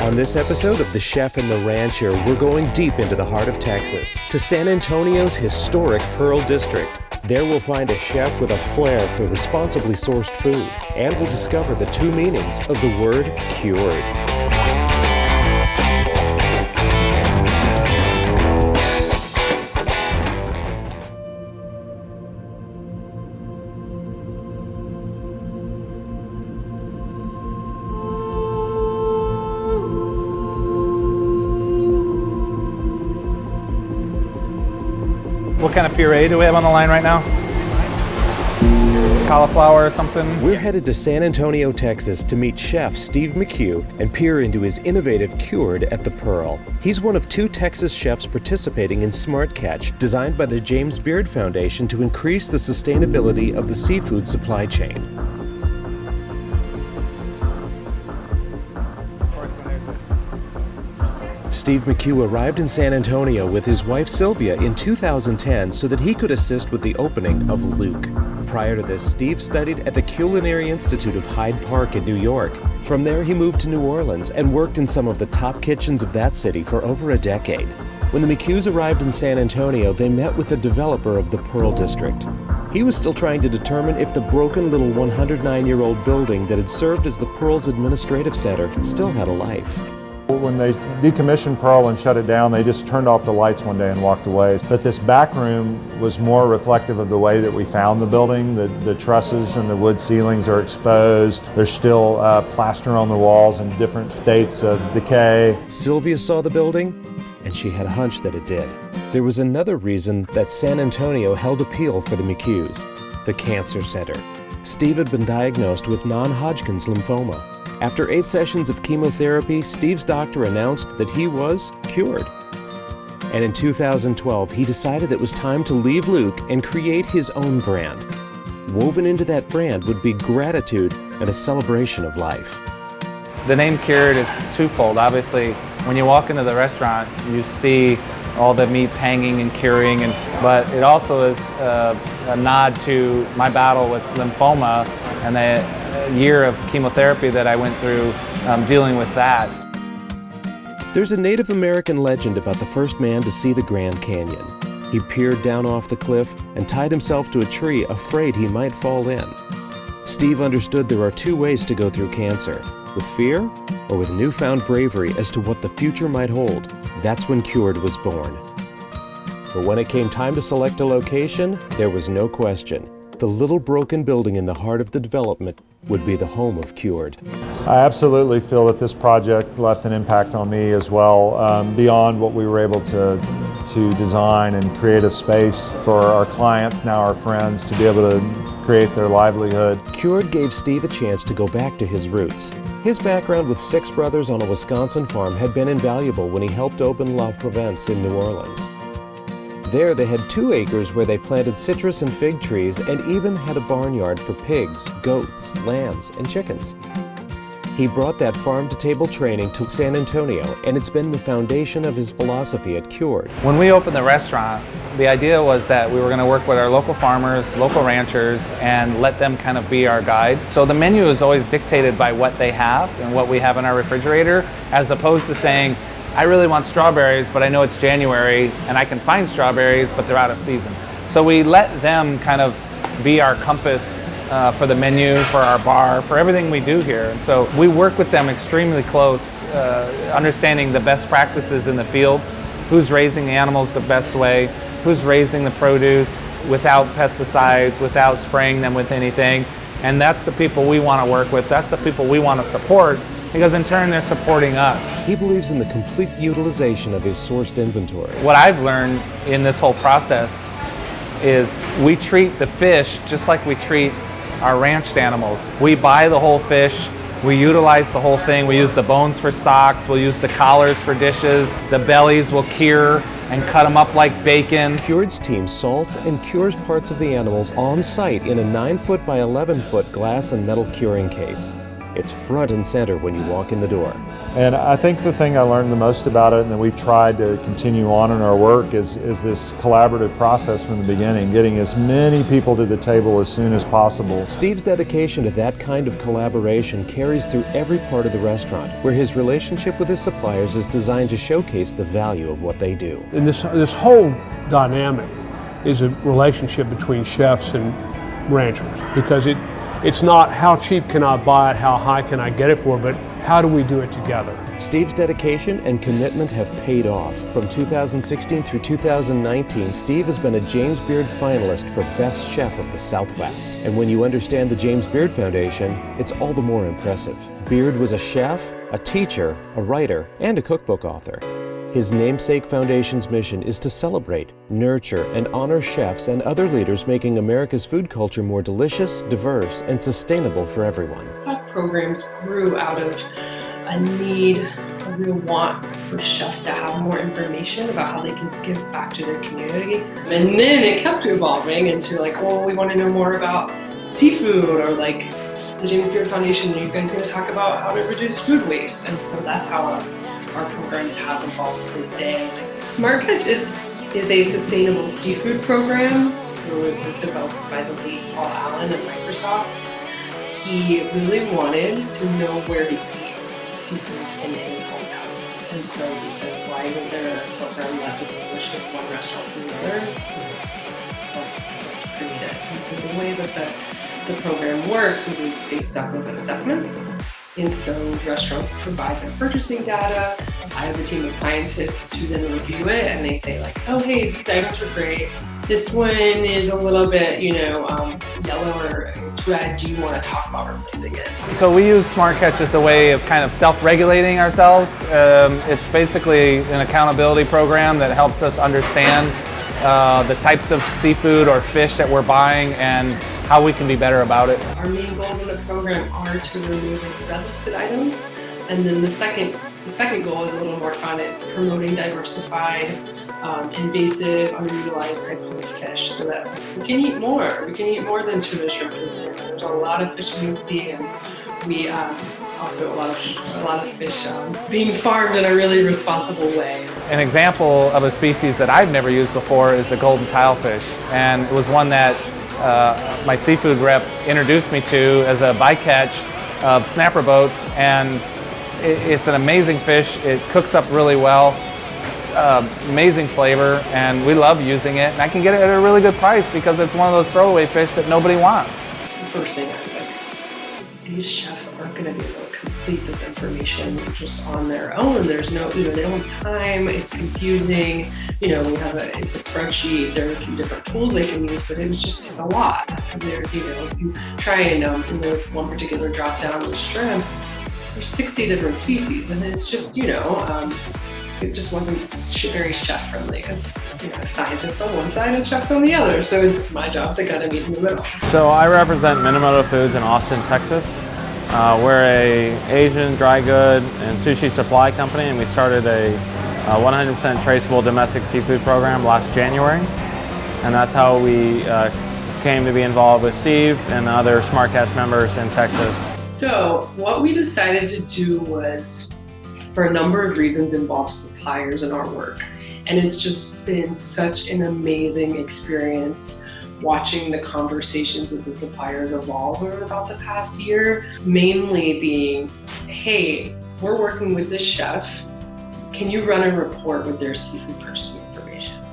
On this episode of The Chef and the Rancher, we're going deep into the heart of Texas, to San Antonio's historic Pearl District. There we'll find a chef with a flair for responsibly sourced food, and we'll discover the two meanings of the word cured. What kind of puree do we have on the line right now? Cauliflower or something? We're headed to San Antonio, Texas to meet Chef Steve McHugh and peer into his innovative Cured at the Pearl. He's one of two Texas chefs participating in Smart Catch, designed by the James Beard Foundation to increase the sustainability of the seafood supply chain. Steve McHugh arrived in San Antonio with his wife Sylvia in 2010 so that he could assist with the opening of Luke. Prior to this, Steve studied at the Culinary Institute of Hyde Park in New York. From there, he moved to New Orleans and worked in some of the top kitchens of that city for over a decade. When the McHughs arrived in San Antonio, they met with the developer of the Pearl District. He was still trying to determine if the broken little 109-year-old building that had served as the Pearl's administrative center still had a life. When they decommissioned Pearl and shut it down, they just turned off the lights one day and walked away. But this back room was more reflective of the way that we found the building. The trusses and the wood ceilings are exposed. There's still plaster on the walls in different states of decay. Sylvia saw the building, and she had a hunch that it did. There was another reason that San Antonio held appeal for the McHughs: the Cancer Center. Steve had been diagnosed with non-Hodgkin's lymphoma. After 8 sessions of chemotherapy, Steve's doctor announced that he was cured. And in 2012, he decided it was time to leave Luke and create his own brand. Woven into that brand would be gratitude and a celebration of life. The name Cured is twofold. Obviously, when you walk into the restaurant, you see all the meats hanging and curing, but it also is a nod to my battle with lymphoma and the year of chemotherapy that I went through dealing with that. There's a Native American legend about the first man to see the Grand Canyon. He peered down off the cliff and tied himself to a tree, afraid he might fall in. Steve understood there are two ways to go through cancer: with fear or with newfound bravery as to what the future might hold. That's when Cured was born. But when it came time to select a location, there was no question. The little broken building in the heart of the development would be the home of Cured. I absolutely feel that this project left an impact on me as well, beyond what we were able to design and create a space for our clients, now our friends, to be able to create their livelihood. Cured gave Steve a chance to go back to his roots. His background with 6 brothers on a Wisconsin farm had been invaluable when he helped open La Provence in New Orleans. There they had 2 acres where they planted citrus and fig trees and even had a barnyard for pigs, goats, lambs, and chickens. He brought that farm-to-table training to San Antonio, and it's been the foundation of his philosophy at Cured. When we opened the restaurant, the idea was that we were going to work with our local farmers, local ranchers, and let them kind of be our guide. So the menu is always dictated by what they have and what we have in our refrigerator, as opposed to saying, I really want strawberries, but I know it's January and I can find strawberries, but they're out of season. So we let them kind of be our compass for the menu, for our bar, for everything we do here. And so we work with them extremely close, understanding the best practices in the field, who's raising the animals the best way, who's raising the produce without pesticides, without spraying them with anything. And that's the people we want to work with. That's the people we want to support, because in turn they're supporting us. He believes in the complete utilization of his sourced inventory. What I've learned in this whole process is we treat the fish just like we treat our ranched animals. We buy the whole fish, we utilize the whole thing, we use the bones for stocks, we'll use the collars for dishes, the bellies will cure and cut them up like bacon. Cured's team salts and cures parts of the animals on site in a 9-foot by 11-foot glass and metal curing case. It's front and center when you walk in the door. And I think the thing I learned the most about it, and that we've tried to continue on in our work, is this collaborative process from the beginning, getting as many people to the table as soon as possible. Steve's dedication to that kind of collaboration carries through every part of the restaurant, where his relationship with his suppliers is designed to showcase the value of what they do. And this whole dynamic is a relationship between chefs and ranchers, because it's not how cheap can I buy it, how high can I get it for, but how do we do it together? Steve's dedication and commitment have paid off. From 2016 through 2019, Steve has been a James Beard finalist for Best Chef of the Southwest. And when you understand the James Beard Foundation, it's all the more impressive. Beard was a chef, a teacher, a writer, and a cookbook author. His namesake foundation's mission is to celebrate, nurture, and honor chefs and other leaders making America's food culture more delicious, diverse, and sustainable for everyone. Programs grew out of a need, a real want for chefs to have more information about how they can give back to their community. And then it kept evolving into like, oh, we want to know more about seafood, or like the James Beard Foundation, are you guys going to talk about how to reduce food waste? And so that's how our programs have evolved to this day. Smart Catch is a sustainable seafood program. It was developed by the late Paul Allen at Microsoft. He really wanted to know where to eat seafood in his hometown. And so he said, why isn't there a program that distinguishes one restaurant from the other? Let's create it. And so the way that the program works is it's based off of assessments. And so restaurants provide their purchasing data. I have a team of scientists who then review it, and they say like, oh, hey, these items are great. This one is a little bit, yellow or it's red. Do you want to talk about replacing it? So we use Smart Catch as a way of kind of self-regulating ourselves. It's basically an accountability program that helps us understand the types of seafood or fish that we're buying and how we can be better about it. Our main goals in the program are to remove red listed items. And then the second goal is a little more fun. It's promoting diversified, invasive, underutilized type of fish so that we can eat more. We can eat more than tuna, shrimp, and salmon. There's a lot of fish in the sea, and we also a lot of fish being farmed in a really responsible way. An example of a species that I've never used before is the golden tilefish, and it was one that my seafood rep introduced me to as a bycatch of snapper boats, and it's an amazing fish. It cooks up really well. It's amazing flavor, and we love using it. And I can get it at a really good price because it's one of those throwaway fish that nobody wants. The first thing I was like, these chefs aren't going to be able to complete this information just on their own. There's no, they don't have time. It's confusing. We have it's a spreadsheet. There are a few different tools they can use, but it's a lot. And there's, if you try and in this one particular drop down with shrimp, there's 60 different species, and it's just, it just wasn't very chef friendly because scientists on one side and chefs on the other. So it's my job to kind of meet in the middle. So I represent Minamoto Foods in Austin, Texas. We're an Asian dry good and sushi supply company, and we started a 100% traceable domestic seafood program last January. And that's how we came to be involved with Steve and other Smart Catch members in Texas. So what we decided to do was, for a number of reasons, involve suppliers in our work. And it's just been such an amazing experience watching the conversations with the suppliers evolve over about the past year, mainly being, hey, we're working with this chef. Can you run a report with their seafood purchasing information?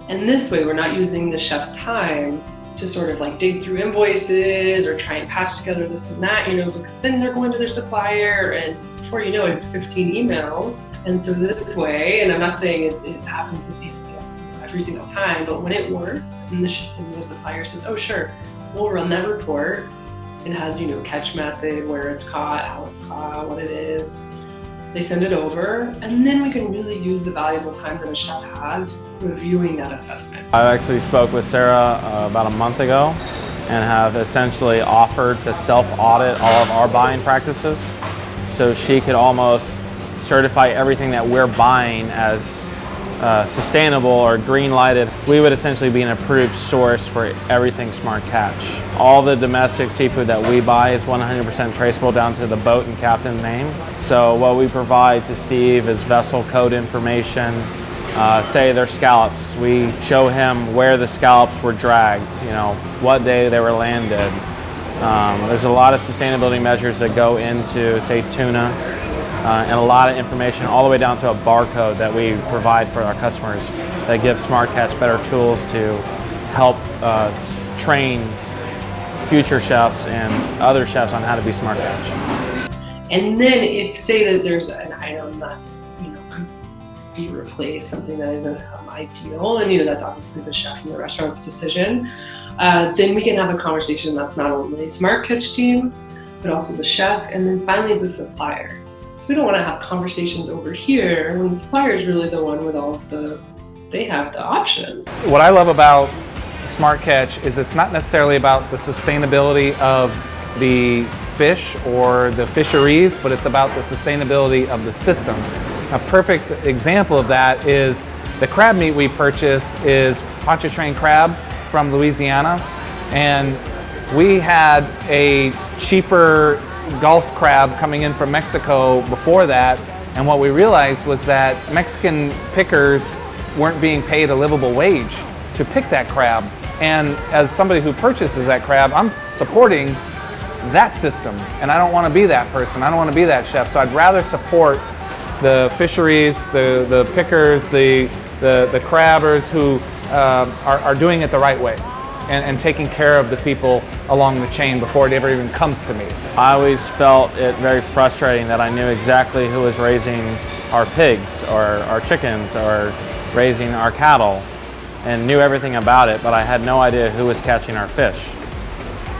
And this way, we're not using the chef's time to sort of like dig through invoices or try and patch together this and that, because then they're going to their supplier, and before you know it, it's 15 emails. And so this way, and I'm not saying it happens this easily every single time, but when it works, and the supplier says, oh sure, we'll run that report. It has, catch method, where it's caught, how it's caught, what it is. They send it over, and then we can really use the valuable time that a chef has reviewing that assessment. I actually spoke with Sarah about a month ago and have essentially offered to self-audit all of our buying practices so she could almost certify everything that we're buying as sustainable or green lighted, we would essentially be an approved source for everything Smart Catch. All the domestic seafood that we buy is 100% traceable down to the boat and captain's name. So what we provide to Steve is vessel code information. Say they're scallops, we show him where the scallops were dragged, you know, what day they were landed. There's a lot of sustainability measures that go into, say, tuna, and a lot of information all the way down to a barcode that we provide for our customers that gives Smart Catch better tools to help train future chefs and other chefs on how to be Smart Catch. And then if, say that there's an item that, you know, could be replaced, something that isn't ideal, and, you know, that's obviously the chef and the restaurant's decision, then we can have a conversation that's not only Smart Catch team, but also the chef, and then finally the supplier. So we don't want to have conversations over here when the supplier is really the one with all of they have the options. What I love about Smart Catch is it's not necessarily about the sustainability of the fish or the fisheries, but it's about the sustainability of the system. A perfect example of that is the crab meat we purchase is Pontchartrain crab from Louisiana, and we had a cheaper Gulf crab coming in from Mexico before that, and what we realized was that Mexican pickers weren't being paid a livable wage to pick that crab. And as somebody who purchases that crab, I'm supporting that system, and I don't want to be that person. I don't want to be that chef. So I'd rather support the fisheries, the pickers, the crabbers who are doing it the right way and taking care of the people along the chain before it ever even comes to me. I always felt it very frustrating that I knew exactly who was raising our pigs or our chickens or raising our cattle and knew everything about it, but I had no idea who was catching our fish.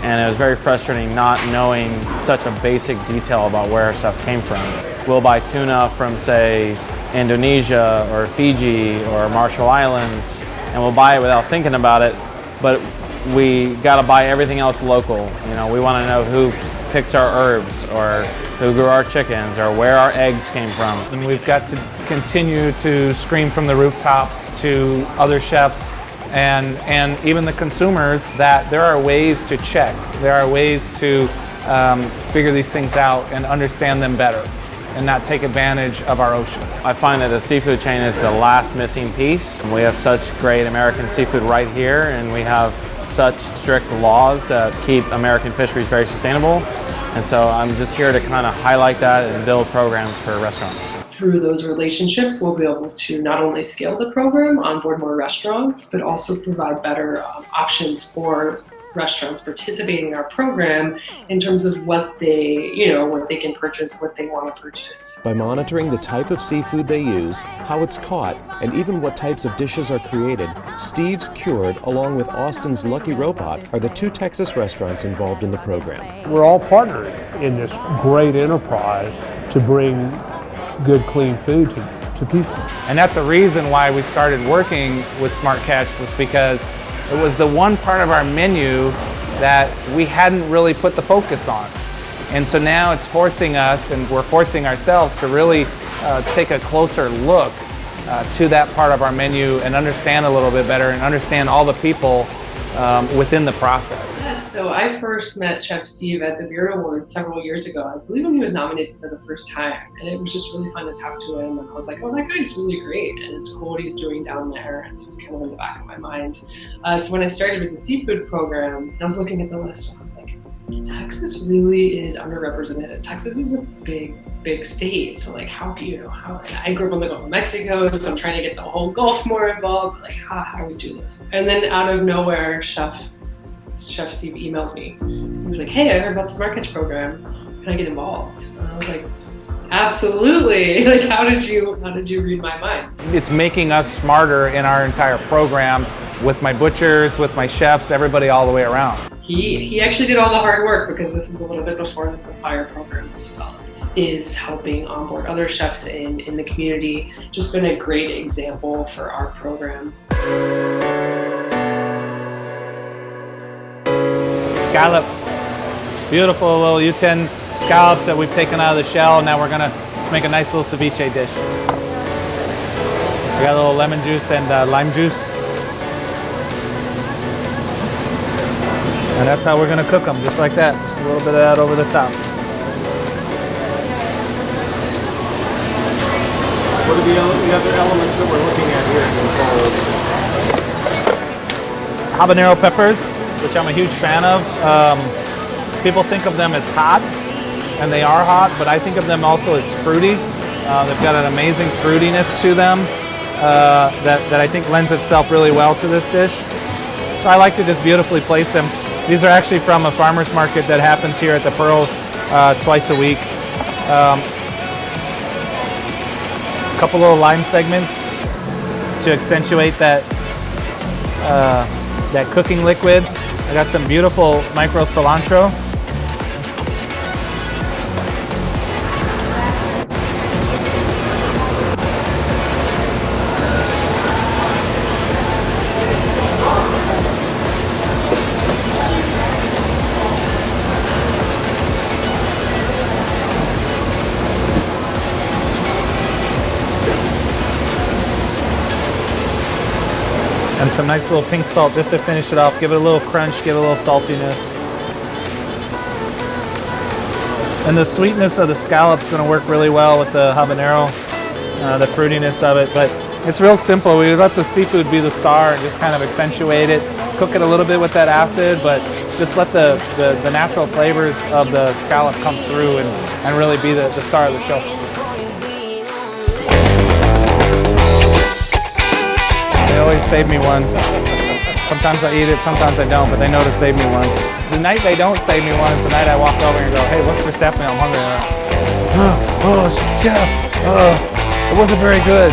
And it was very frustrating not knowing such a basic detail about where our stuff came from. We'll buy tuna from, say, Indonesia or Fiji or Marshall Islands, and we'll buy it without thinking about it, but we got to buy everything else local. You know, we want to know who picks our herbs or who grew our chickens or where our eggs came from. And we've got to continue to scream from the rooftops to other chefs and even the consumers that there are ways to check. There are ways to figure these things out and understand them better and not take advantage of our oceans. I find that the seafood chain is the last missing piece. We have such great American seafood right here, and we have such strict laws that keep American fisheries very sustainable. And so I'm just here to kind of highlight that and build programs for restaurants. Through those relationships, we'll be able to not only scale the program, onboard more restaurants, but also provide better options for restaurants participating in our program in terms of what they, what they can purchase, what they want to purchase. By monitoring the type of seafood they use, how it's caught, and even what types of dishes are created, Steve's Cured, along with Austin's Lucky Robot, are the two Texas restaurants involved in the program. We're all partnering in this great enterprise to bring good, clean food to people. And that's the reason why we started working with Smart Catch, was because it was the one part of our menu that we hadn't really put the focus on. And so now it's forcing us, and we're forcing ourselves to really take a closer look to that part of our menu and understand a little bit better and understand all the people within the process. Yes, so I first met Chef Steve at the Beard Awards several years ago. I believe when he was nominated for the first time, and it was just really fun to talk to him. And I was like, oh, that guy's really great, and it's cool what he's doing down there. And so it was kind of in the back of my mind. So when I started with the seafood programs, I was looking at the list, and I was like, Texas really is underrepresented. Texas is a big state, so like how I grew up on the Gulf of Mexico, so I'm trying to get the whole Gulf more involved, like how do we do this? And then out of nowhere, Chef Steve emailed me. He was like, hey, I heard about the Smart Catch program, can I get involved? And I was like, absolutely. Like, how did you read my mind? It's making us smarter in our entire program with my butchers, with my chefs, everybody all the way around. He actually did all the hard work, because this was a little bit before the supplier program was developed. Is helping onboard other chefs in the community. Just been a great example for our program. Scallops, beautiful little U10 scallops that we've taken out of the shell. Now we're gonna make a nice little ceviche dish. We got a little lemon juice and lime juice. And that's how we're gonna cook them, just like that. Just a little bit of that over the top. What are the other elements that we're looking at here? Habanero peppers, which I'm a huge fan of. People think of them as hot, and they are hot, but I think of them also as fruity. They've got an amazing fruitiness to them that I think lends itself really well to this dish. So I like to just beautifully place them. These are actually from a farmer's market that happens here at the Pearl twice a week. A couple little lime segments to accentuate that that cooking liquid. I got some beautiful micro cilantro. And some nice little pink salt just to finish it off. Give it a little crunch, give it a little saltiness. And the sweetness of the scallop's gonna work really well with the habanero, the fruitiness of it. But it's real simple. We let the seafood be the star and just kind of accentuate it. Cook it a little bit with that acid, but just let the natural flavors of the scallop come through and really be the star of the show. They always save me one. Sometimes I eat it, sometimes I don't, but they know to save me one. The night they don't save me one is the night I walk over and go, hey, what's for Stephanie? I'm hungry. Oh, chef, it wasn't very good.